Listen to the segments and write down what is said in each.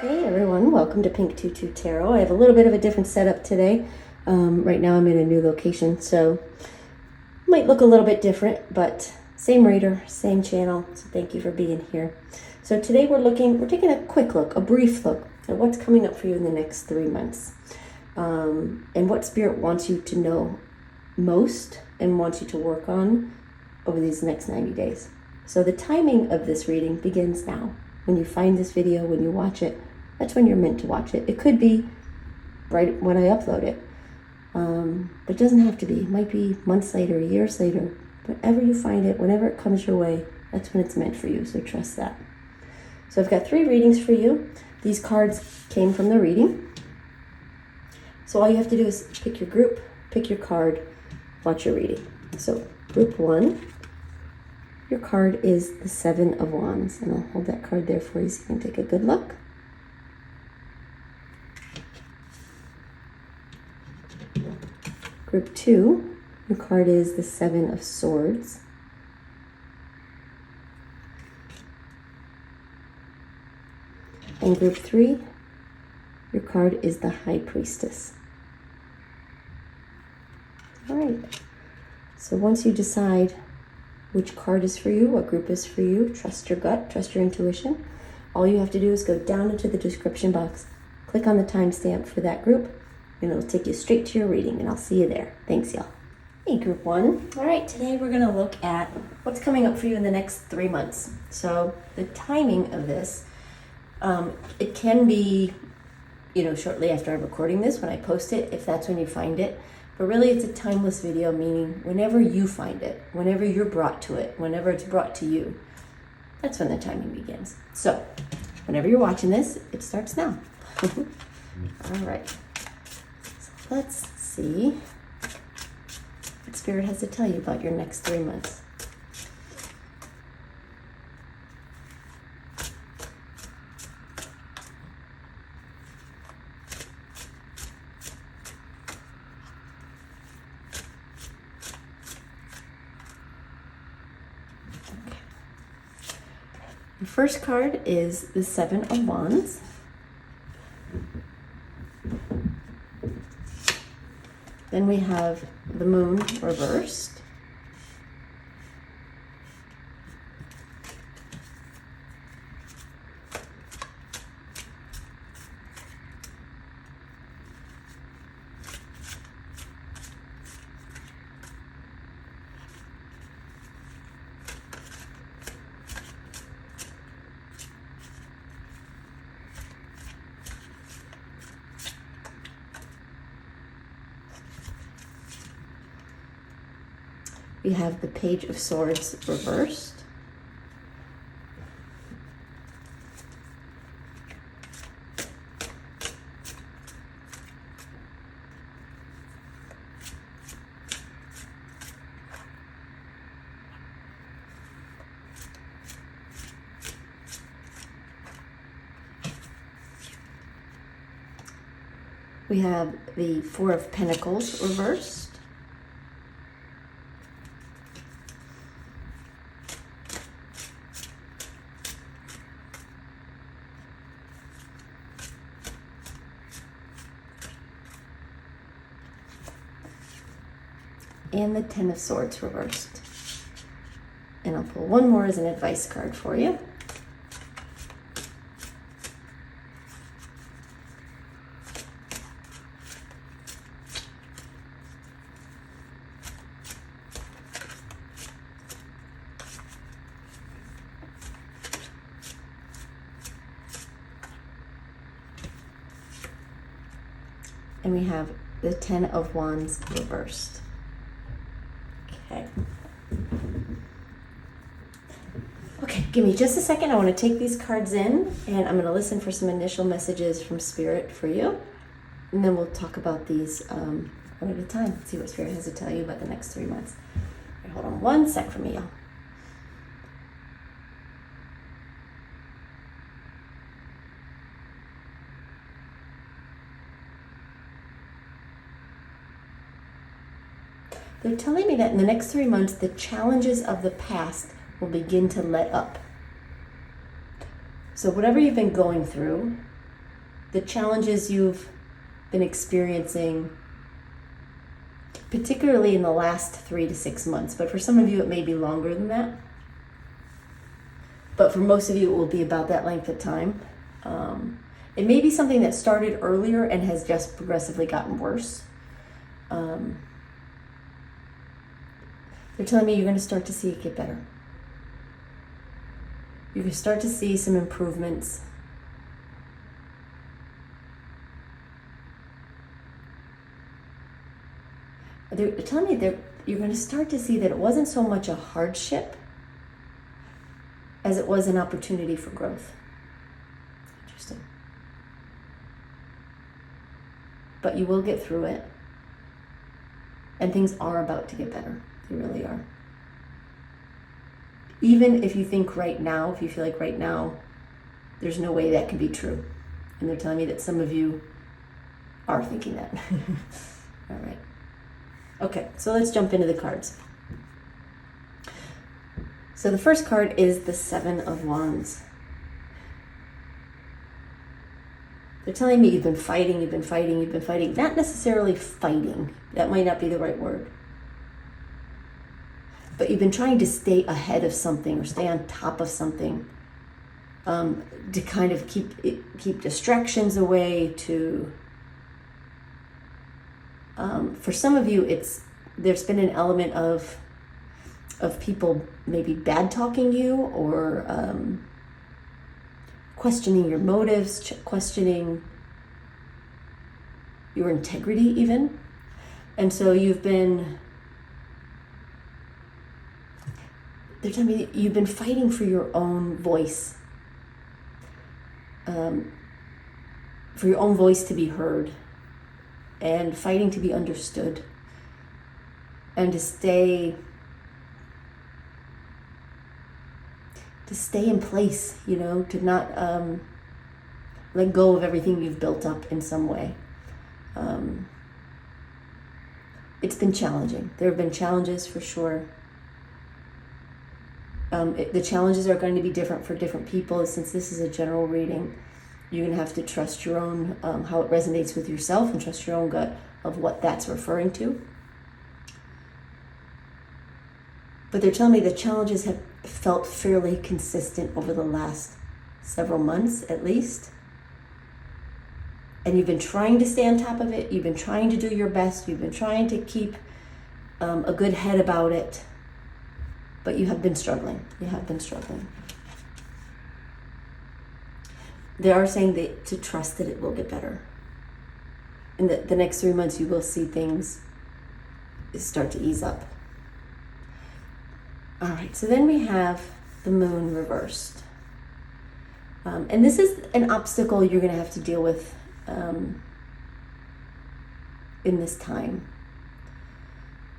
Hey everyone, welcome to Pink Tutu Tarot. I have a little bit of a different setup today. Right now I'm in a new location, so might look a little bit different, but same reader, same channel, so thank you for being here. So today we're taking a quick look, a brief look at what's coming up for you in the next 3 months. And what Spirit wants you to know most and wants you to work on over these next 90 days. So the timing of this reading begins now. When you find this video, when you watch it, that's when you're meant to watch it. It could be right when I upload it, but it doesn't have to be. It might be months later, years later. Whenever you find it, whenever it comes your way, that's when it's meant for you, so trust that. So I've got 3 readings for you. These cards came from the reading. So all you have to do is pick your group, pick your card, watch your reading. So group 1, your card is the 7 of Wands, and I'll hold that card there for you so you can take a good look. Group 2, your card is the 7 of Swords. And group 3, your card is the High Priestess. All right, so once you decide which card is for you, what group is for you, trust your gut, trust your intuition. All you have to do is go down into the description box, click on the timestamp for that group, and it'll take you straight to your reading, and I'll see you there. Thanks, y'all. Hey, group 1. All right, today we're going to look at what's coming up for you in the next 3 months. So the timing of this, it can be, shortly after I'm recording this, when I post it, if that's when you find it. But really, it's a timeless video, meaning whenever you find it, whenever you're brought to it, whenever it's brought to you, that's when the timing begins. So whenever you're watching this, it starts now. All right. So let's see what Spirit has to tell you about your next 3 months. The first card is the 7 of Wands. Then we have the Moon reversed. We have the Page of Swords reversed. We have the 4 of Pentacles reversed. And the 10 of Swords reversed. And I'll pull one more as an advice card for you. And we have the 10 of Wands reversed. Okay, give me just a second. I want to take these cards in, and I'm going to listen for some initial messages from Spirit for you. And then we'll talk about these one at a time. See what Spirit has to tell you about the next 3 months. All right, hold on one sec for me, y'all. They're telling me that in the next 3 months, the challenges of the past will begin to let up. So whatever you've been going through, the challenges you've been experiencing, particularly in the last 3 to 6 months, but for some of you it may be longer than that. But for most of you it will be about that length of time. It may be something that started earlier and has just progressively gotten worse. They're telling me you're going to start to see it get better. You're going to start to see some improvements. They're telling me that you're going to start to see that it wasn't so much a hardship as it was an opportunity for growth. Interesting. But you will get through it. And things are about to get better. They really are. Even if you think right now, if you feel like right now, there's no way that can be true. And they're telling me that some of you are thinking that. All right. Okay, so let's jump into the cards. So the first card is the Seven of Wands. They're telling me you've been fighting. Not necessarily fighting. That might not be the right word. But you've been trying to stay ahead of something or stay on top of something, to kind of keep distractions away. For some of you, there's been an element of people maybe bad talking you or questioning your motives, questioning your integrity even. And so they're telling me you've been fighting for your own voice, for your own voice to be heard, and fighting to be understood, and to stay in place, to not let go of everything you've built up in some way. It's been challenging. There have been challenges for sure. The challenges are going to be different for different people. Since this is a general reading, you're going to have to trust your own, how it resonates with yourself, and trust your own gut of what that's referring to. But they're telling me the challenges have felt fairly consistent over the last several months at least. And you've been trying to stay on top of it. You've been trying to do your best. You've been trying to keep a good head about it. But you have been struggling. They are saying to trust that it will get better. In the next 3 months, you will see things start to ease up. All right, so then we have the Moon reversed. And this is an obstacle you're going to have to deal with in this time.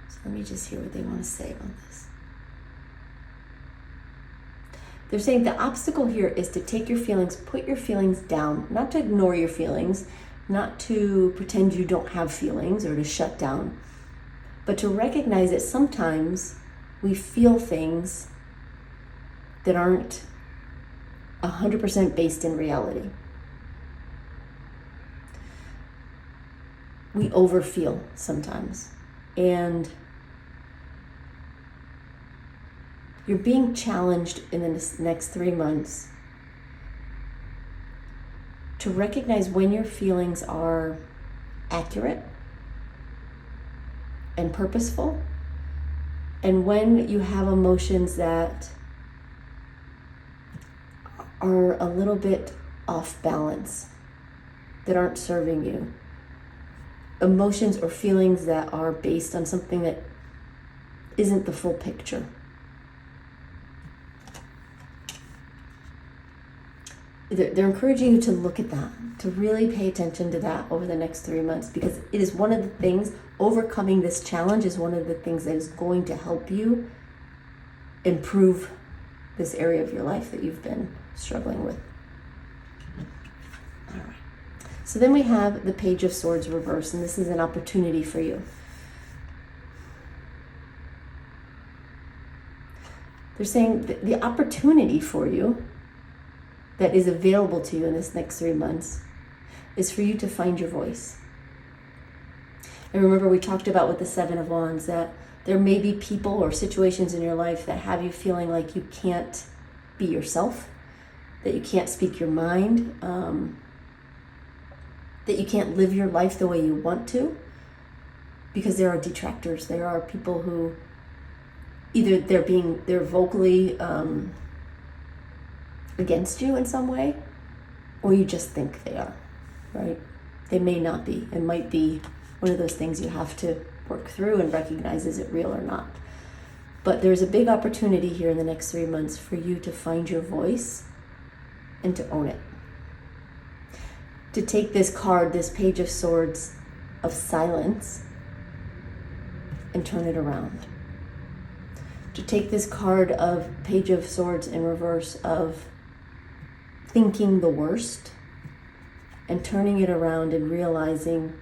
So let me just hear what they want to say about this. They're saying the obstacle here is to take your feelings, put your feelings down, not to ignore your feelings, not to pretend you don't have feelings or to shut down, but to recognize that sometimes we feel things that aren't 100% based in reality. We overfeel sometimes, and you're being challenged in the next 3 months to recognize when your feelings are accurate and purposeful, and when you have emotions that are a little bit off balance, that aren't serving you. Emotions or feelings that are based on something that isn't the full picture. They're encouraging you to look at that, to really pay attention to that over the next 3 months, because it is one of the things, overcoming this challenge is one of the things that is going to help you improve this area of your life that you've been struggling with. All right. So then we have the Page of Swords reversed, and this is an opportunity for you. They're saying that the opportunity for you that is available to you in this next 3 months is for you to find your voice. And remember, we talked about with the Seven of Wands that there may be people or situations in your life that have you feeling like you can't be yourself, that you can't speak your mind, that you can't live your life the way you want to, because there are detractors. There are people who either they're vocally against you in some way, or you just think they are, right? They may not be. It might be one of those things you have to work through and recognize, is it real or not? But there's a big opportunity here in the next 3 months for you to find your voice and to own it. To take this card, this Page of Swords of silence, and turn it around. To take this card of Page of Swords in reverse of thinking the worst and turning it around and realizing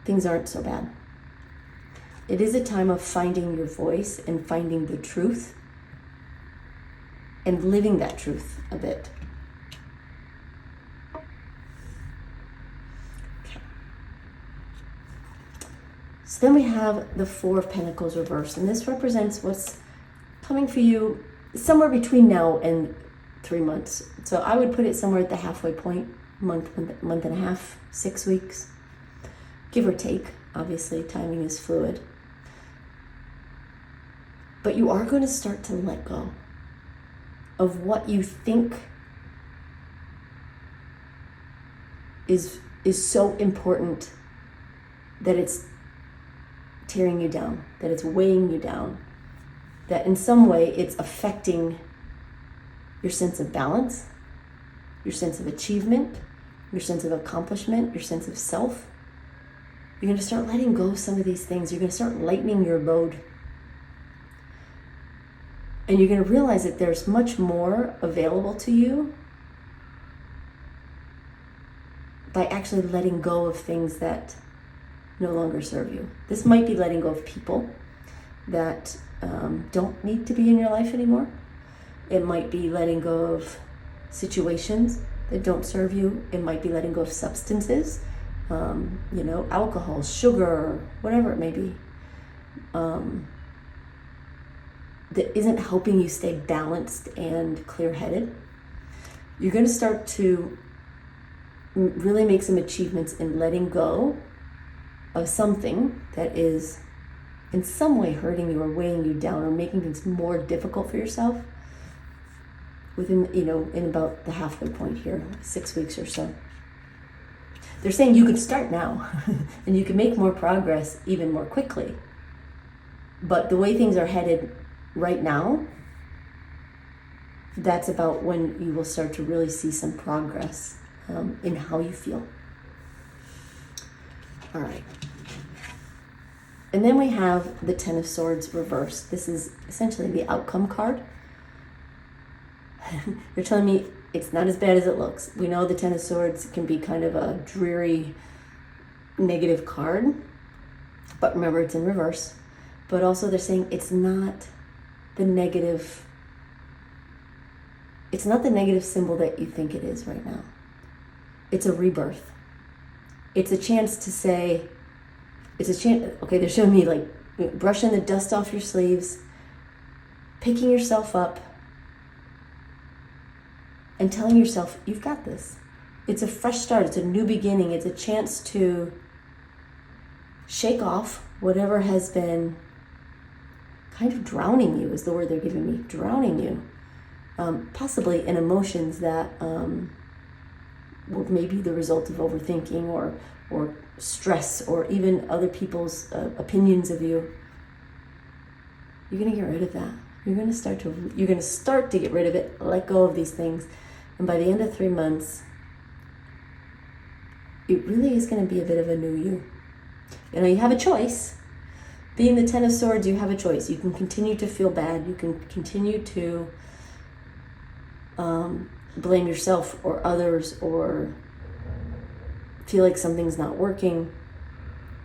things aren't so bad. It is a time of finding your voice and finding the truth and living that truth a bit. Okay. So then we have the Four of Pentacles reversed, and this represents what's coming for you somewhere between now and 3 months. So I would put it somewhere at the halfway point, month and a half, 6 weeks. Give or take, obviously, timing is fluid. But you are going to start to let go of what you think is so important that it's tearing you down, that it's weighing you down, that in some way it's affecting your sense of balance, your sense of achievement, your sense of accomplishment, your sense of self. You're going to start letting go of some of these things. You're going to start lightening your load. And you're going to realize that there's much more available to you by actually letting go of things that no longer serve you. This might be letting go of people that don't need to be in your life anymore. It might be letting go of situations that don't serve you. It might be letting go of substances. Alcohol, sugar, whatever it may be, that isn't helping you stay balanced and clear-headed. You're going to start to really make some achievements in letting go of something that is in some way hurting you or weighing you down or making things more difficult for yourself within, in about the halfway point here, 6 weeks or so. They're saying you could start now and you can make more progress even more quickly. But the way things are headed right now, that's about when you will start to really see some progress in how you feel. All right. And then we have the Ten of Swords reversed. This is essentially the outcome card. You're telling me it's not as bad as it looks. We know the Ten of Swords can be kind of a dreary, negative card. But remember, it's in reverse. But also they're saying it's not the negative symbol that you think it is right now. It's a rebirth. It's a chance to say, okay, they're showing me like brushing the dust off your sleeves, picking yourself up, and telling yourself, you've got this. It's a fresh start. It's a new beginning. It's a chance to shake off whatever has been kind of drowning you, is the word they're giving me, drowning you. Possibly in emotions that were maybe the result of overthinking or stress or even other people's opinions of you. You're going to get rid of that. You're going to start to get rid of it, let go of these things. And by the end of 3 months, it really is going to be a bit of a new you. You have a choice. Being the Ten of Swords, you have a choice. You can continue to feel bad. You can continue to blame yourself or others or feel like something's not working.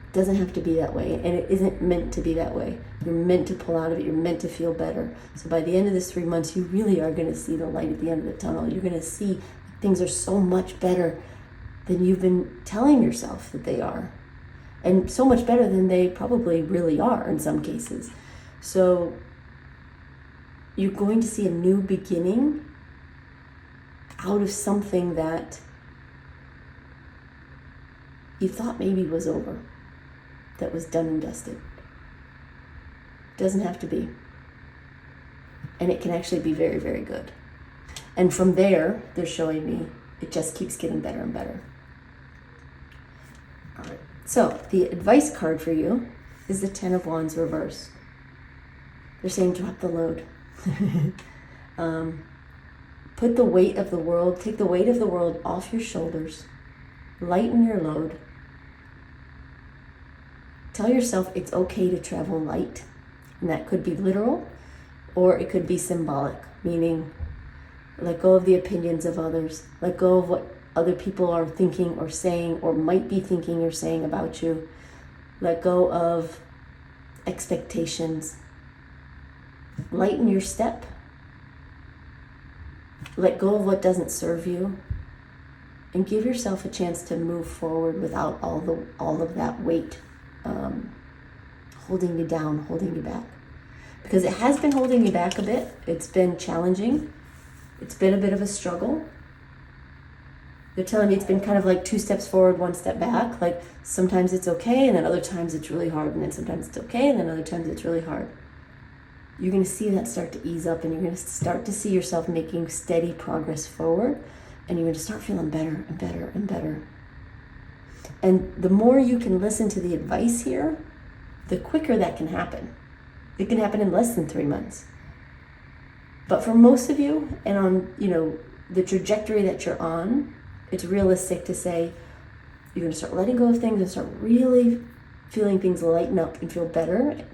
It doesn't have to be that way, and it isn't meant to be that way. You're meant to pull out of it. You're meant to feel better. So by the end of this 3 months, you really are going to see the light at the end of the tunnel. You're going to see a things are so much better than you've been telling yourself that they are. And so much better than they probably really are in some cases. So you're going to see a new beginning out of something that you thought maybe was over, that was done and dusted. Doesn't have to be. And it can actually be very, very good. And from there, they're showing me it just keeps getting better and better. All right. So the advice card for you is the Ten of Wands reverse. They're saying drop the load. Put the weight of the world, take the weight of the world off your shoulders. Lighten your load. Tell yourself it's okay to travel light. And that could be literal, or it could be symbolic, meaning let go of the opinions of others. Let go of what other people are thinking or saying or might be thinking or saying about you. Let go of expectations. Lighten your step. Let go of what doesn't serve you. And give yourself a chance to move forward without all of that weight holding you down, holding you back. Because it has been holding you back a bit. It's been challenging. It's been a bit of a struggle. They're telling me it's been kind of like 2 steps forward, 1 step back. Like sometimes it's okay, and then other times it's really hard, and then sometimes it's okay, and then other times it's really hard. You're going to see that start to ease up, and you're going to start to see yourself making steady progress forward, and you're going to start feeling better and better and better. And the more you can listen to the advice here, the quicker that can happen. It can happen in less than 3 months. But for most of you, and on, the trajectory that you're on, it's realistic to say you're going to start letting go of things and start really feeling things lighten up and feel better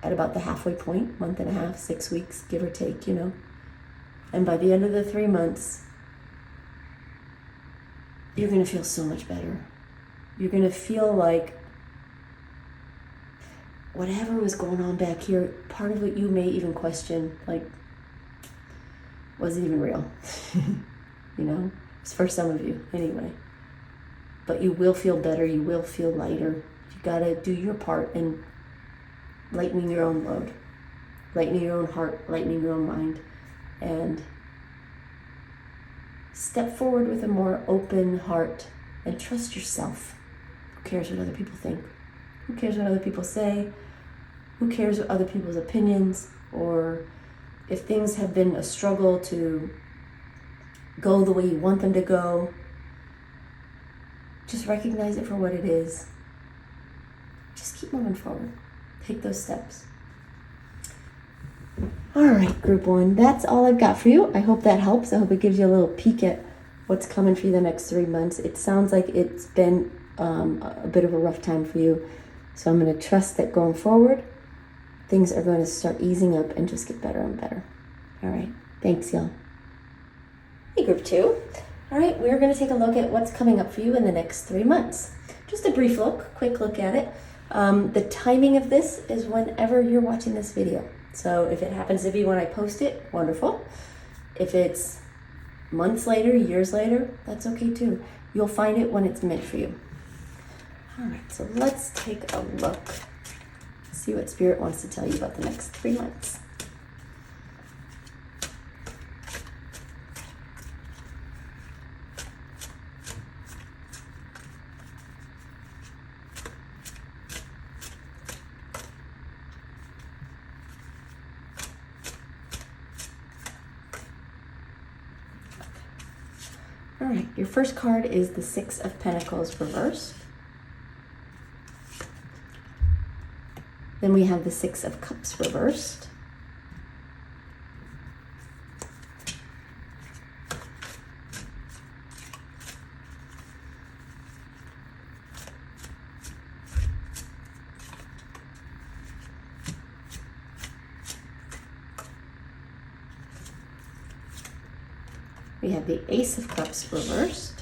at about the halfway point, 1.5, 6 weeks, give or take, And by the end of the 3 months, you're going to feel so much better. You're going to feel like whatever was going on back here, part of it you may even question, like, was it even real? It's for some of you anyway. But you will feel better, you will feel lighter. You gotta do your part in lightening your own load, lightening your own heart, lightening your own mind, and step forward with a more open heart and trust yourself. Who cares what other people think? Who cares what other people say? Who cares what other people's opinions, or if things have been a struggle to go the way you want them to go? Just recognize it for what it is. Just keep moving forward. Take those steps. All right, group 1, that's all I've got for you. I hope that helps. I hope it gives you a little peek at what's coming for you the next 3 months. It sounds like it's been a bit of a rough time for you. So I'm going to trust that going forward, things are going to start easing up and just get better and better. All right. Thanks, y'all. Hey, group 2. All right, we're going to take a look at what's coming up for you in the next 3 months. Just a brief look, quick look at it. The timing of this is whenever you're watching this video. So if it happens to be when I post it, wonderful. If it's months later, years later, that's okay too. You'll find it when it's meant for you. All right, so let's take a look. See what Spirit wants to tell you about the next 3 months. All right, your first card is the 6 of Pentacles reversed. Then we have the 6 of Cups reversed. We have the Ace of Cups reversed.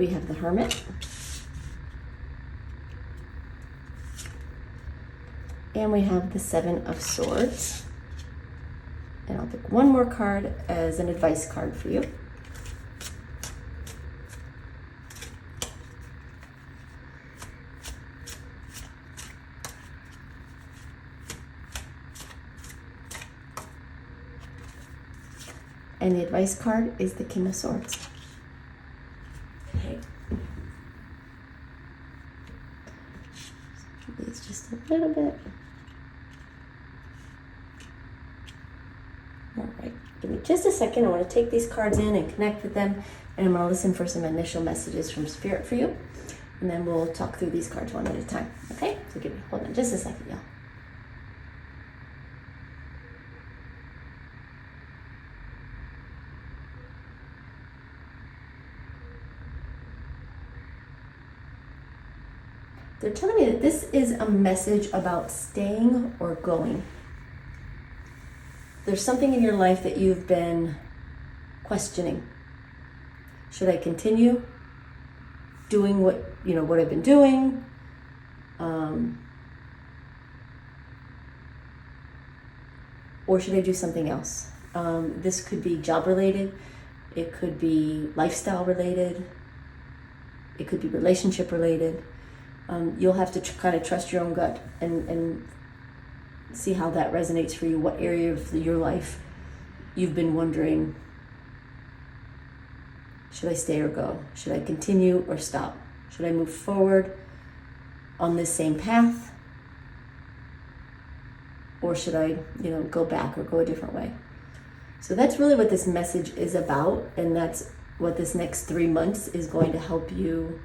we have the Hermit. And we have the Seven of Swords. And I'll pick one more card as an advice card for you. And the advice card is the King of Swords. Okay. It's just a little bit. All right, give me just a second. I want to take these cards in and connect with them, and I'm going to listen for some initial messages from Spirit for you, and then we'll talk through these cards one at a time. Okay? So hold on just a second, y'all. They're telling me that this is a message about staying or going. There's something in your life that you've been questioning. Should I continue doing what I've been doing? Or should I do something else? This could be job related. It could be lifestyle related. It could be relationship related. You'll have to kind of trust your own gut and see how that resonates for you. What area of your life you've been wondering, should I stay or go? Should I continue or stop? Should I move forward on this same path? Or should I, go back or go a different way? So that's really what this message is about, and that's what this next 3 months is going to help you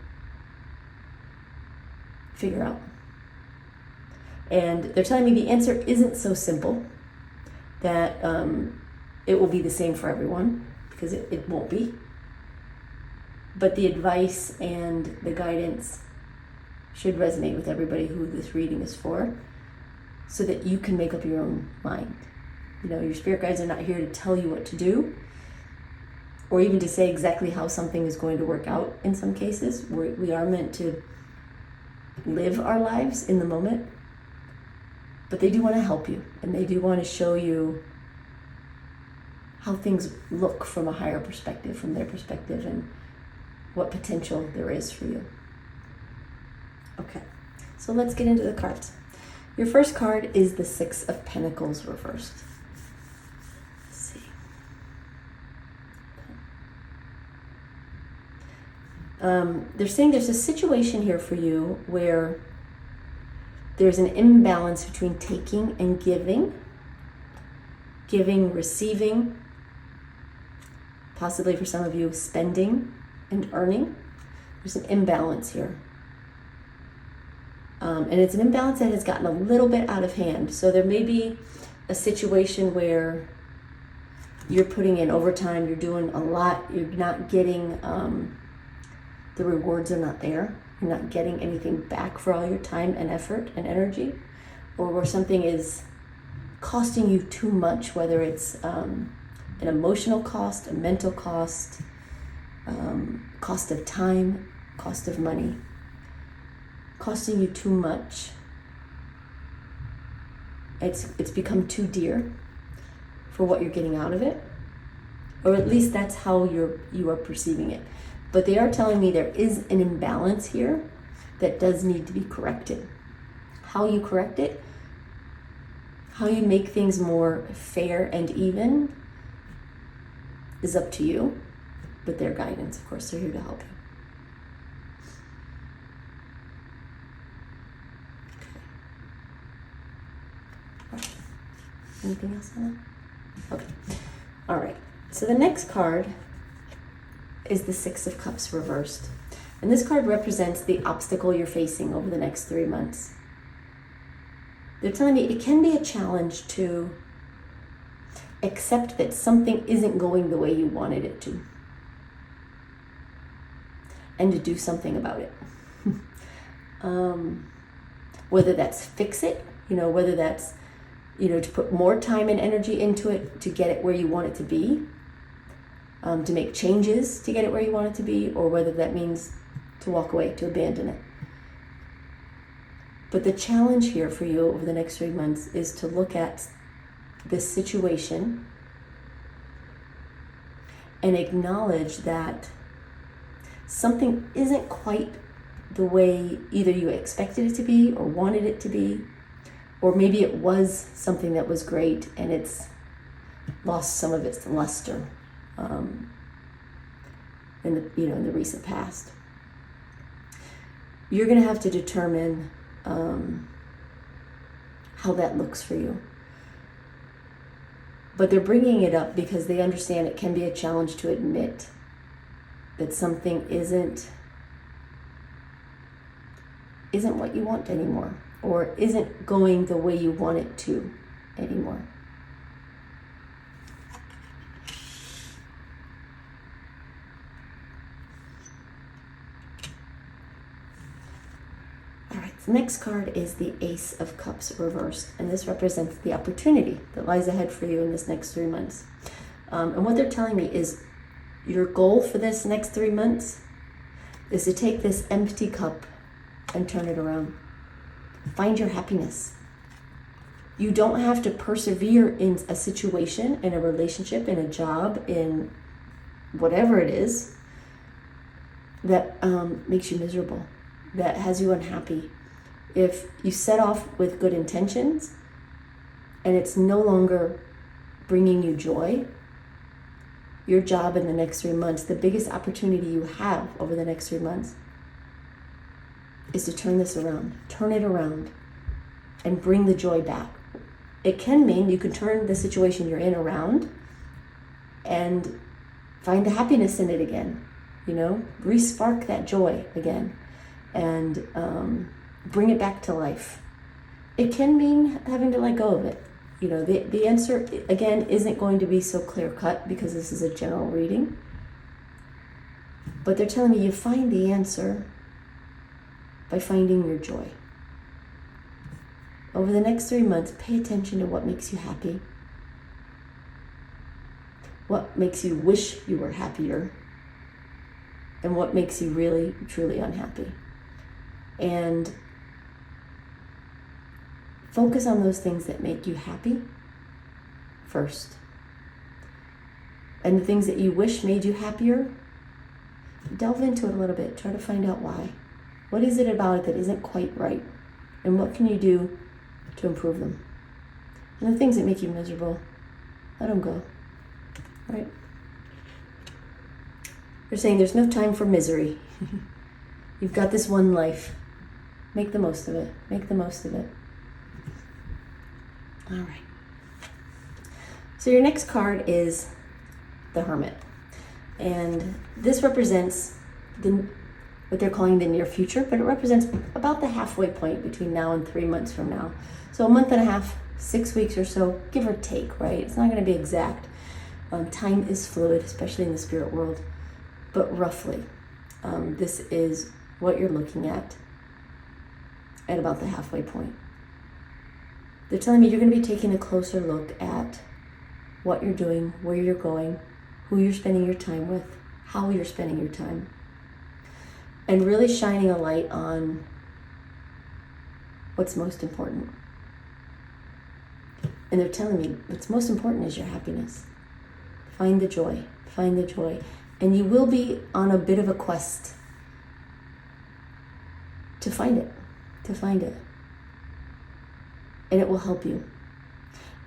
figure out. And they're telling me the answer isn't so simple, that it will be the same for everyone, because it won't be. But the advice and the guidance should resonate with everybody who this reading is for, so that you can make up your own mind. Your spirit guides are not here to tell you what to do, or even to say exactly how something is going to work out in some cases. We are meant to live our lives in the moment, but they do want to help you, and they do want to show you how things look from a higher perspective, from their perspective, and what potential there is for you. Okay, so let's get into the cards. Your first card is the Six of Pentacles reversed. Let's see. They're saying there's a situation here for you where there's an imbalance between taking and giving, receiving, possibly for some of you spending and earning. There's an imbalance here. And it's an imbalance that has gotten a little bit out of hand. So there may be a situation where you're putting in overtime, you're doing a lot, you're not getting, the rewards are not there. You're not getting anything back for all your time and effort and energy, or where something is costing you too much, whether it's an emotional cost, a mental cost, cost of time, cost of money, costing you too much. It's become too dear for what you're getting out of it, or at least that's how you are perceiving it. But they are telling me there is an imbalance here that does need to be corrected. How you correct it, how you make things more fair and even, is up to you. But their guidance, of course, they're here to help you. Okay. Anything else on that? Okay. All right. So the next card is the Six of Cups reversed. And this card represents the obstacle you're facing over the next 3 months. They're telling me it can be a challenge to accept that something isn't going the way you wanted it to, and to do something about it. Whether that's fix it, whether that's, to put more time and energy into it to get it where you want it to be. to make changes to get it where you want it to be, or whether that means to walk away, to abandon it. But the challenge here for you over the next 3 months is to look at this situation and acknowledge that something isn't quite the way either you expected it to be or wanted it to be, or maybe it was something that was great and it's lost some of its luster in the recent past. You're going to have to determine how that looks for you. But they're bringing it up because they understand it can be a challenge to admit that something isn't what you want anymore, or isn't going the way you want it to anymore. All right, the next card is the Ace of Cups reversed, and this represents the opportunity that lies ahead for you in this next 3 months. And what they're telling me is your goal for this next 3 months is to take this empty cup and turn it around. Find your happiness. You don't have to persevere in a situation, in a relationship, in a job, in whatever it is that makes you miserable, that has you unhappy. If you set off with good intentions and it's no longer bringing you joy, your job in the next 3 months, the biggest opportunity you have over the next 3 months is to turn this around, turn it around, and bring the joy back. It can mean you can turn the situation you're in around and find the happiness in it again, re-spark that joy again, and bring it back to life. It can mean having to let go of it. The answer, again, isn't going to be so clear-cut because this is a general reading. But they're telling me you find the answer by finding your joy. Over the next 3 months, pay attention to what makes you happy, what makes you wish you were happier, and what makes you really, truly unhappy. And focus on those things that make you happy first. And the things that you wish made you happier, delve into it a little bit. Try to find out why. What is it about it that isn't quite right? And what can you do to improve them? And the things that make you miserable, let them go. Right? They're saying there's no time for misery. You've got this one life. Make the most of it. Make the most of it. All right. So your next card is the Hermit. And this represents what they're calling the near future, but it represents about the halfway point between now and 3 months from now. So a month and a half, 6 weeks or so, give or take, right? It's not going to be exact. Time is fluid, especially in the spirit world, but roughly, this is what you're looking at about the halfway point. They're telling me you're going to be taking a closer look at what you're doing, where you're going, who you're spending your time with, how you're spending your time, and really shining a light on what's most important. And they're telling me what's most important is your happiness. Find the joy. Find the joy. And you will be on a bit of a quest to find it. To find it. And it will help you.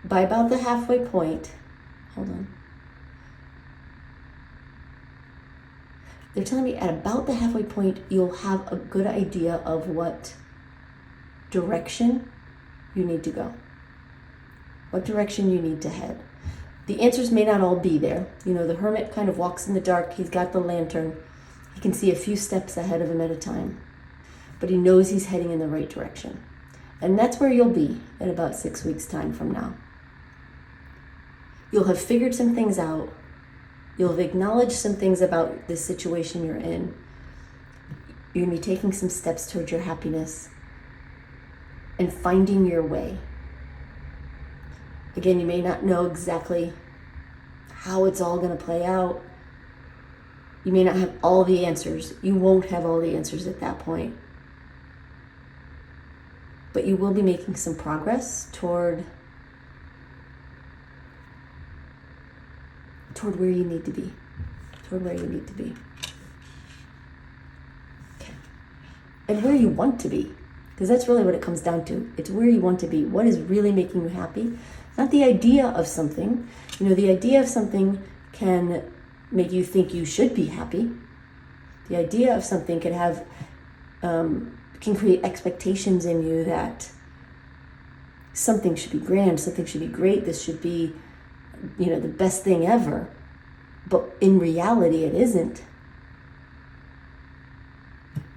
By about the halfway point, hold on. They're telling me at about the halfway point, you'll have a good idea of what direction you need to go. What direction you need to head. The answers may not all be there. The Hermit kind of walks in the dark. He's got the lantern. He can see a few steps ahead of him at a time. But he knows he's heading in the right direction. And that's where you'll be in about 6 weeks' time from now. You'll have figured some things out. You'll have acknowledged some things about the situation you're in. You're going to be taking some steps towards your happiness and finding your way. Again, you may not know exactly how it's all going to play out, You may not have all the answers. You won't have all the answers at that point. But you will be making some progress toward where you need to be. Toward where you need to be. Okay. And where you want to be. Because that's really what it comes down to. It's where you want to be. What is really making you happy? Not the idea of something. You know, the idea of something can make you think you should be happy. The idea of something can have, can create expectations in you that something should be grand, something should be great, this should be, you know, the best thing ever. But in reality, it isn't.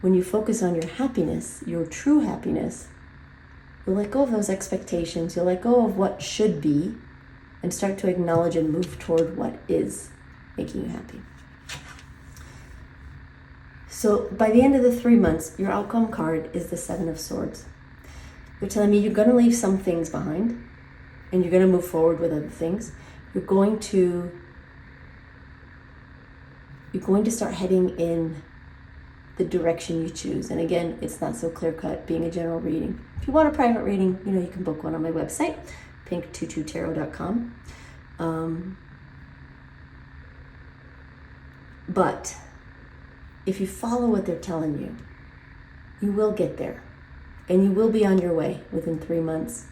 When you focus on your happiness, your true happiness, you'll let go of those expectations, you'll let go of what should be, and start to acknowledge and move toward what is making you happy. So by the end of the 3 months, your outcome card is the 7 of Swords. You're telling me you're going to leave some things behind, and you're going to move forward with other things. You're going to start heading in the direction you choose. And again, it's not so clear-cut being a general reading. If you want a private reading, you know, you can book one on my website, pink22tarot.com. But if you follow what they're telling you, you will get there. And you will be on your way within 3 months.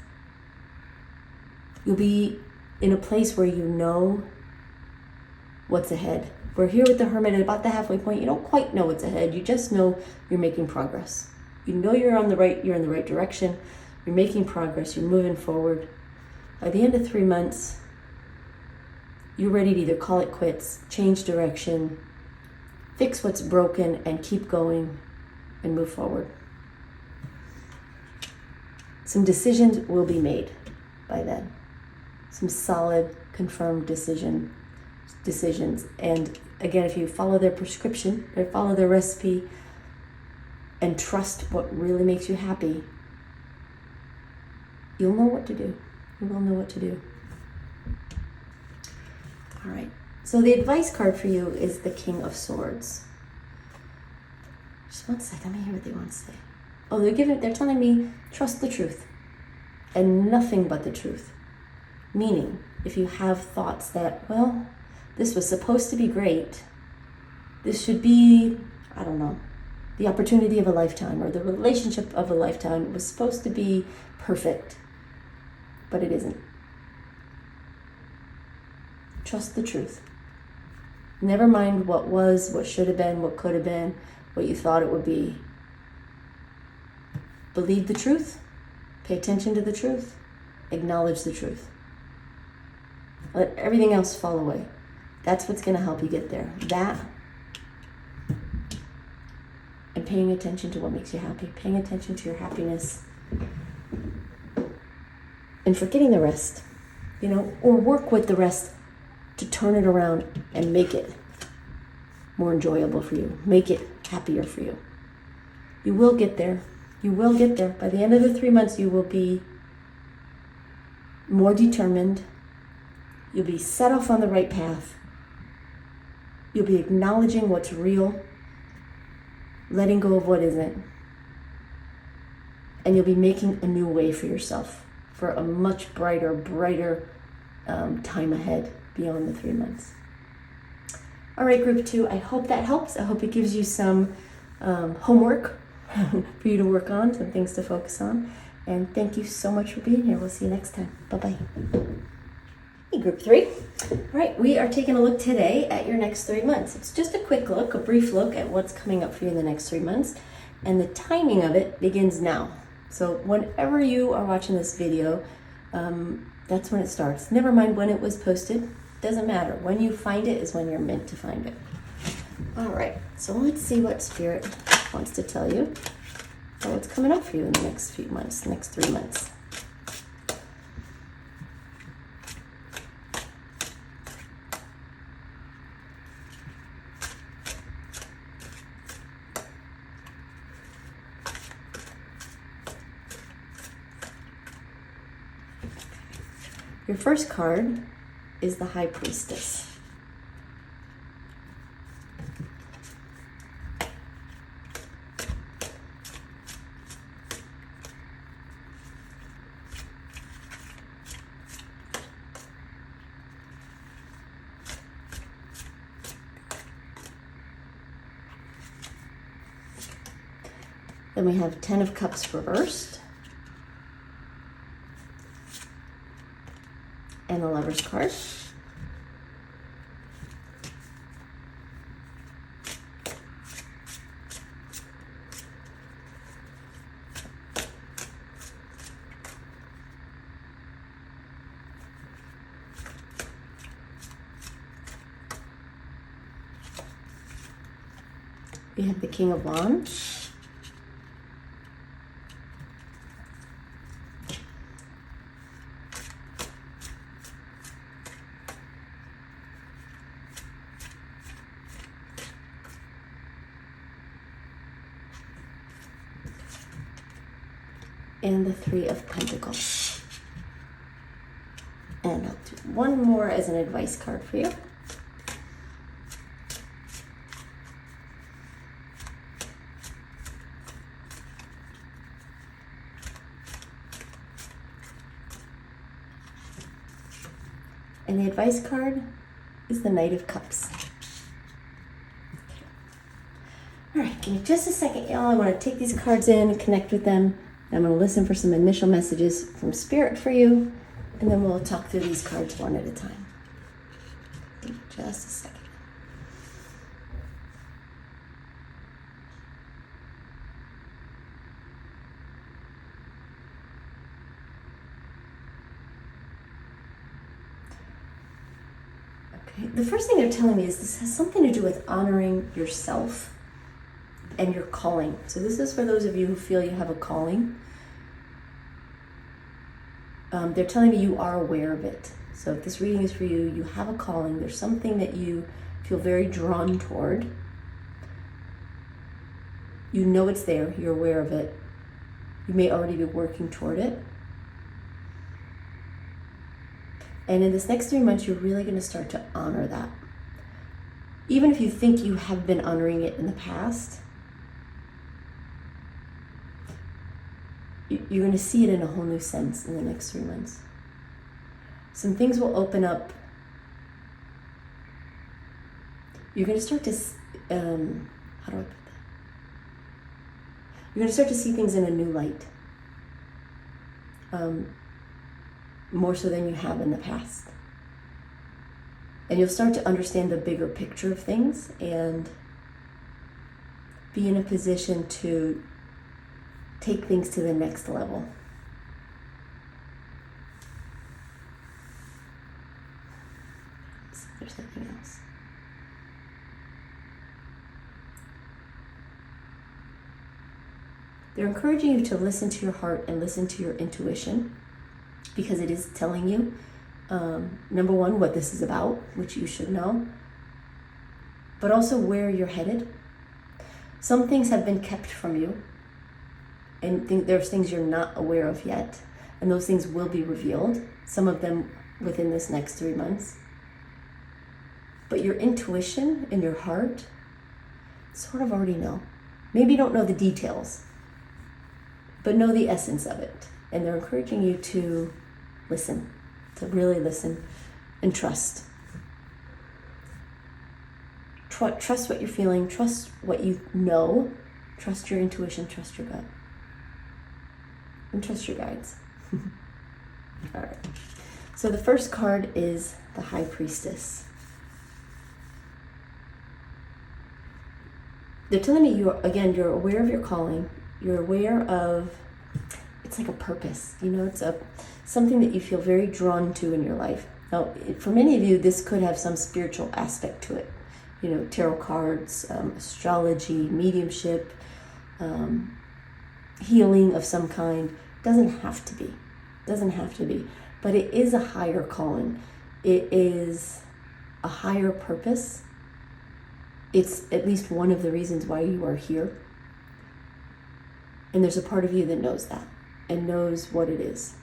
You'll be in a place where you know what's ahead. We're here with the Hermit at about the halfway point. You don't quite know what's ahead. You just know you're making progress. You know you're in the right direction. You're making progress. You're moving forward. By the end of 3 months, you're ready to either call it quits, change direction, fix what's broken, and keep going and move forward. Some decisions will be made by then. Some solid, confirmed decisions. And again, if you follow their prescription, or follow their recipe, and trust what really makes you happy, you'll know what to do. You will know what to do. All right. So the advice card for you is the King of Swords. Just one second. Let me hear what they want to say. Oh, they're telling me, trust the truth and nothing but the truth. Meaning, if you have thoughts that, well, this was supposed to be great, this should be, I don't know, the opportunity of a lifetime, or the relationship of a lifetime, it was supposed to be perfect, but it isn't. Trust the truth. Never mind what was, what should have been, what could have been, what you thought it would be. Believe the truth. Pay attention to the truth. Acknowledge the truth. Let everything else fall away. That's what's going to help you get there. That, and paying attention to what makes you happy. Paying attention to your happiness. And forgetting the rest. You know, or work with the rest to turn it around and make it more enjoyable for you. Make it happier for you. You will get there. You will get there. By the end of the 3 months, you will be more determined. You'll be set off on the right path. You'll be acknowledging what's real, letting go of what isn't. And you'll be making a new way for yourself for a much brighter time ahead beyond the 3 months. All right, group 2, I hope that helps. I hope it gives you some homework for you to work on, some things to focus on. And thank you so much for being here. We'll see you next time. Bye-bye. Hey, group 3. All right, we are taking a look today at your next 3 months. It's just a quick look, a brief look at what's coming up for you in the next 3 months. And the timing of it begins now. So whenever you are watching this video, that's when it starts. Never mind when it was posted. Doesn't matter. When you find it is when you're meant to find it. All right, so let's see what Spirit wants to tell you about what's coming up for you in the next few months, next 3 months. Your first card is the High Priestess. Then we have 10 of Cups reversed. And the Lover's card. We have the King of Wands. And the Three of Pentacles. And I'll do one more as an advice card for you. And the advice card is the Knight of Cups. All right, give me just a second, y'all. I want to take these cards in and connect with them. I'm going to listen for some initial messages from Spirit for you, and then we'll talk through these cards one at a time. Give me just a second. The first thing they're telling me is this has something to do with honoring yourself and your calling. So this is for those of you who feel you have a calling. They're telling me you are aware of it. So if this reading is for you, you have a calling. There's something that you feel very drawn toward. You know it's there. You're aware of it. You may already be working toward it. And in this next 3 months, you're really going to start to honor that. Even if you think you have been honoring it in the past, you're going to see it in a whole new sense in the next 3 months. Some things will open up. You're going to start to, how do I put that? You're going to start to see things in a new light. More so than you have in the past. And you'll start to understand the bigger picture of things and be in a position to take things to the next level. Let's see if there's anything else. They're encouraging you to listen to your heart and listen to your intuition, because it is telling you, number one, what this is about, which you should know, but also where you're headed. Some things have been kept from you, and there's things you're not aware of yet, and those things will be revealed, some of them within this next 3 months. But your intuition and your heart sort of already know. Maybe you don't know the details, but know the essence of it. And they're encouraging you to listen, to really listen and trust. Trust what you're feeling, trust what you know, trust your intuition, trust your gut, and trust your guides. All right. So the first card is the High Priestess. They're telling me you're aware of your calling, you're aware of, it's like a purpose, it's something that you feel very drawn to in your life. Now, for many of you, this could have some spiritual aspect to it. Tarot cards, astrology, mediumship, healing of some kind. Doesn't have to be. But it is a higher calling. It is a higher purpose. It's at least one of the reasons why you are here. And there's a part of you that knows that and knows what it is.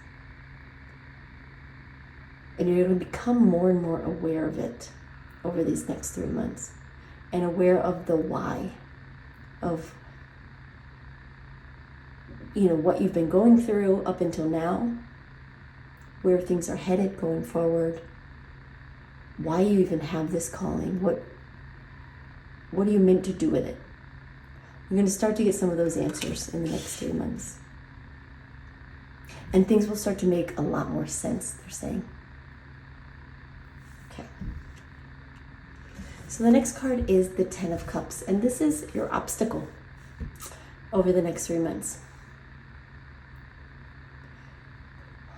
And you're going to become more and more aware of it over these next 3 months, and aware of the why of what you've been going through up until now, where things are headed going forward, why you even have this calling, what are you meant to do with it? You're going to start to get some of those answers in the next 3 months. And things will start to make a lot more sense, they're saying. Okay. So the next card is the Ten of Cups, and this is your obstacle over the next 3 months.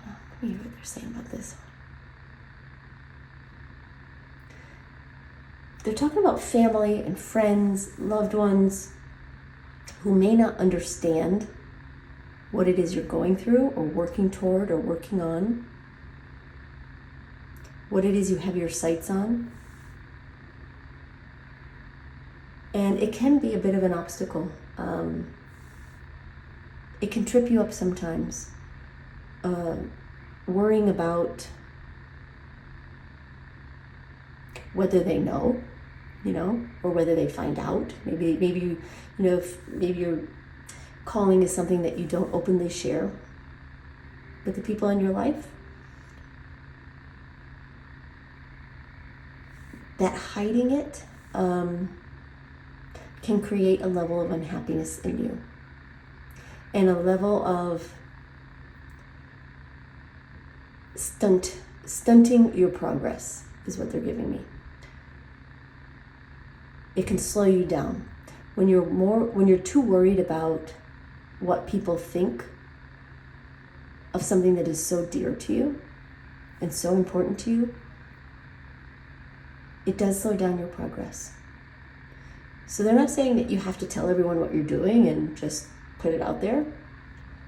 Let me hear what they're saying about this. They're talking about family and friends, loved ones who may not understand what it is you're going through or working toward or working on, what it is you have your sights on. And it can be a bit of an obstacle. It can trip you up sometimes. Worrying about whether they know, or whether they find out. Maybe maybe your calling is something that you don't openly share with the people in your life. That hiding it can create a level of unhappiness in you, and a level of stunting your progress is what they're giving me. It can slow you down when you're too worried about what people think of something that is so dear to you and so important to you. It does slow down your progress. So they're not saying that you have to tell everyone what you're doing and just put it out there,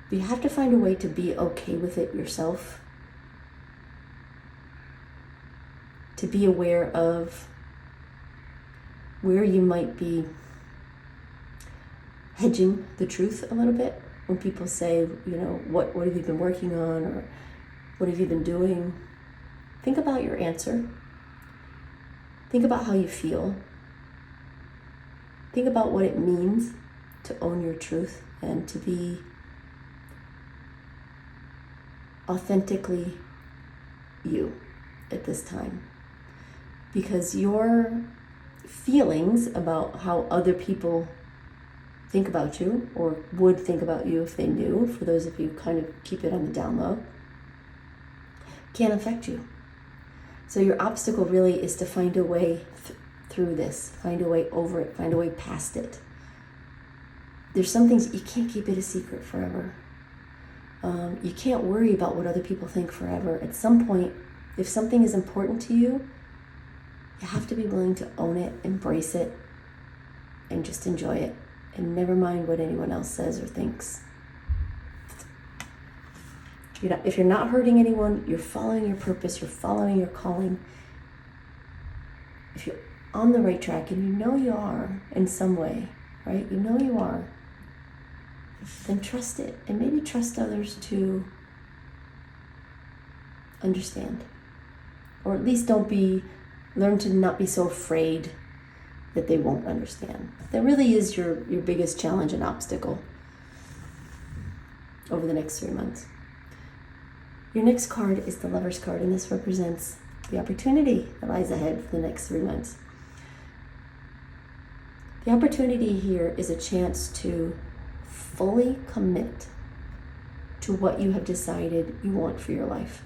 but you have to find a way to be okay with it yourself, to be aware of where you might be hedging the truth a little bit. When people say, what have you been working on, or what have you been doing? Think about your answer. Think about how you feel. Think about what it means to own your truth and to be authentically you at this time. Because your feelings about how other people think about you, or would think about you if they knew, for those of you who kind of keep it on the down low, can affect you. So your obstacle really is to find a way through this, find a way over it, find a way past it. There's some things, you can't keep it a secret forever. You can't worry about what other people think forever. At some point, if something is important to you, you have to be willing to own it, embrace it, and just enjoy it. And never mind what anyone else says or thinks. If you're not hurting anyone, you're following your purpose, you're following your calling. If you're on the right track, and you are in some way, right? You are, then trust it, and maybe trust others to understand. Or at least learn to not be so afraid that they won't understand. That really is your biggest challenge and obstacle over the next 3 months. Your next card is the Lover's card, and this represents the opportunity that lies ahead for the next 3 months. The opportunity here is a chance to fully commit to what you have decided you want for your life.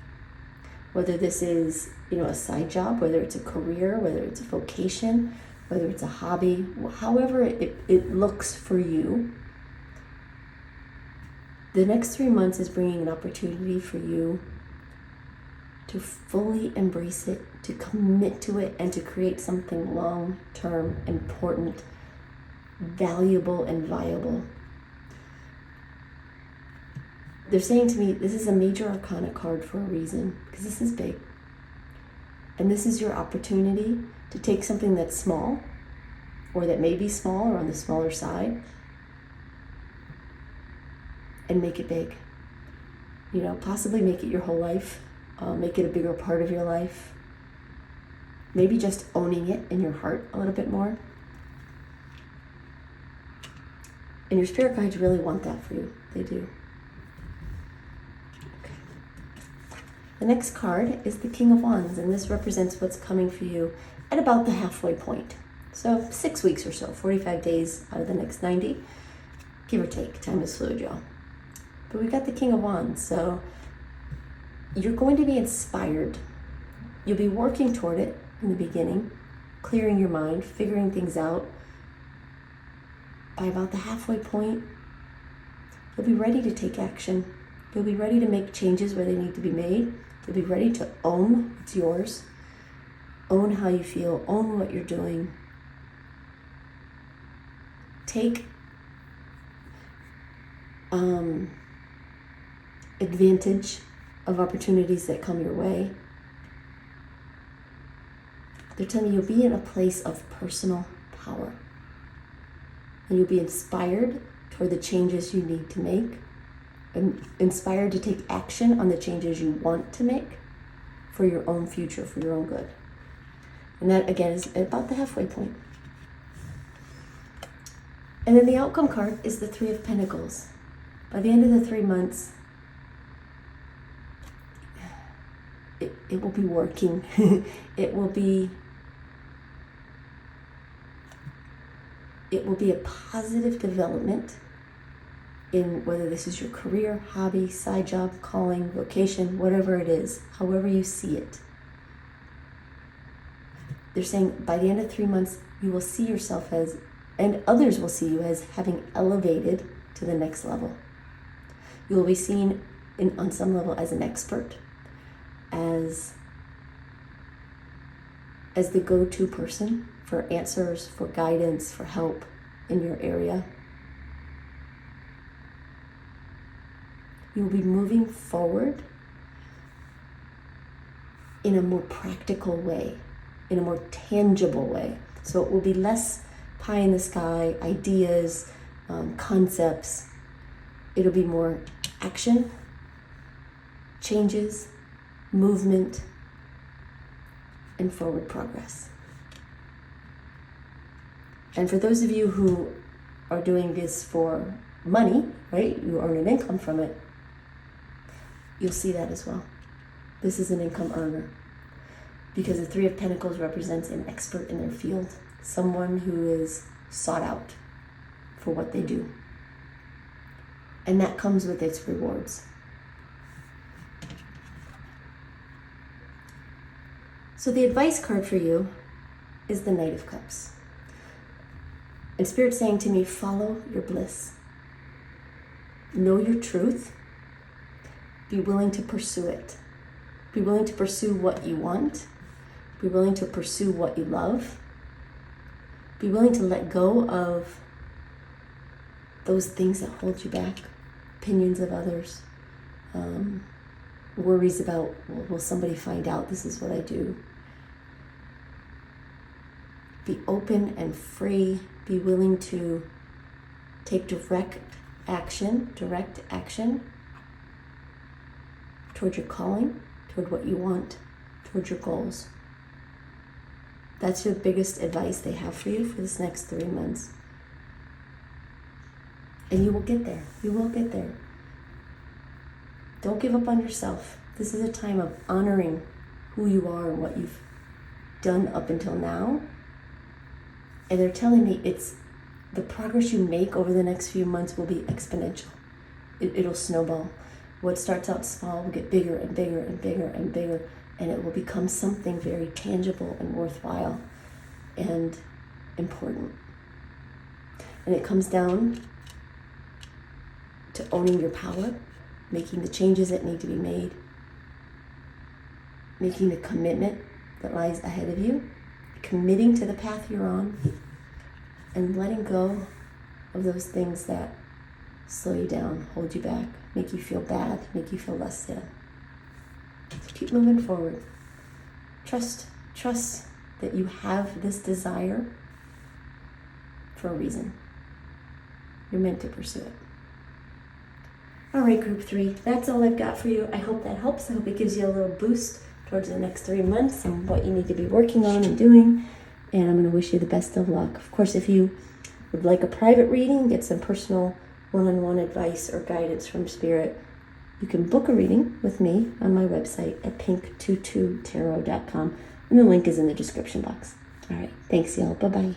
Whether this is, a side job, whether it's a career, whether it's a vocation, whether it's a hobby, however it looks for you. The next 3 months is bringing an opportunity for you to fully embrace it, to commit to it, and to create something long-term, important, valuable, and viable. They're saying to me, this is a major arcana card for a reason, because this is big. And this is your opportunity to take something that's small, or that may be small or on the smaller side, and make it big. Possibly make it your whole life, make it a bigger part of your life. Maybe just owning it in your heart a little bit more. And your spirit guides really want that for you. They do. The next card is the King of Wands, and this represents what's coming for you at about the halfway point. So 6 weeks or so, 45 days out of the next 90, give or take. Time is fluid, y'all. But we got the King of Wands, so you're going to be inspired. You'll be working toward it in the beginning, clearing your mind, figuring things out. By about the halfway point, you'll be ready to take action. You'll be ready to make changes where they need to be made. You'll be ready to own what's yours. Own how you feel. Own what you're doing. Take advantage of opportunities that come your way. They're telling you you'll be in a place of personal power. And you'll be inspired toward the changes you need to make. And inspired to take action on the changes you want to make for your own future, for your own good. And that, again, is about the halfway point. And then the outcome card is the Three of Pentacles. By the end of the 3 months, it will be working. It will be a positive development in whether this is your career, hobby, side job, calling, vocation, whatever it is, however you see it. They're saying by the end of 3 months, you will see yourself as, and others will see you as having elevated to the next level. You will be seen on some level as an expert, as the go-to person for answers, for guidance, for help in your area. You will be moving forward in a more practical way, in a more tangible way. So it will be less pie in the sky, ideas, concepts. It'll be more action, changes, movement, and forward progress. And for those of you who are doing this for money, right? You earn an income from it. You'll see that as well. This is an income earner. Because the Three of Pentacles represents an expert in their field. Someone who is sought out for what they do. And that comes with its rewards. So the advice card for you is the Knight of Cups. And Spirit's saying to me, follow your bliss. Know your truth. Be willing to pursue it. Be willing to pursue what you want. Be willing to pursue what you love. Be willing to let go of those things that hold you back. Opinions of others. Worries about, well, will somebody find out this is what I do? Be open and free. Be willing to take direct action toward your calling, toward what you want, toward your goals. That's the biggest advice they have for you for this next 3 months. And you will get there. You will get there. Don't give up on yourself. This is a time of honoring who you are and what you've done up until now. And they're telling me it's the progress you make over the next few months will be exponential. It'll snowball. What starts out small will get bigger and bigger and bigger and bigger, and it will become something very tangible and worthwhile and important. And it comes down to owning your power, making the changes that need to be made, making the commitment that lies ahead of you, committing to the path you're on, and letting go of those things that slow you down, hold you back, make you feel bad, make you feel less than. So keep moving forward. Trust that you have this desire for a reason. You're meant to pursue it. All right, group 3, that's all I've got for you. I hope that helps. I hope it gives you a little boost towards the next 3 months and what you need to be working on and doing. And I'm going to wish you the best of luck. Of course, if you would like a private reading, get some personal one-on-one advice or guidance from Spirit, you can book a reading with me on my website at pink22tarot.com. And the link is in the description box. All right. Thanks, y'all. Bye-bye.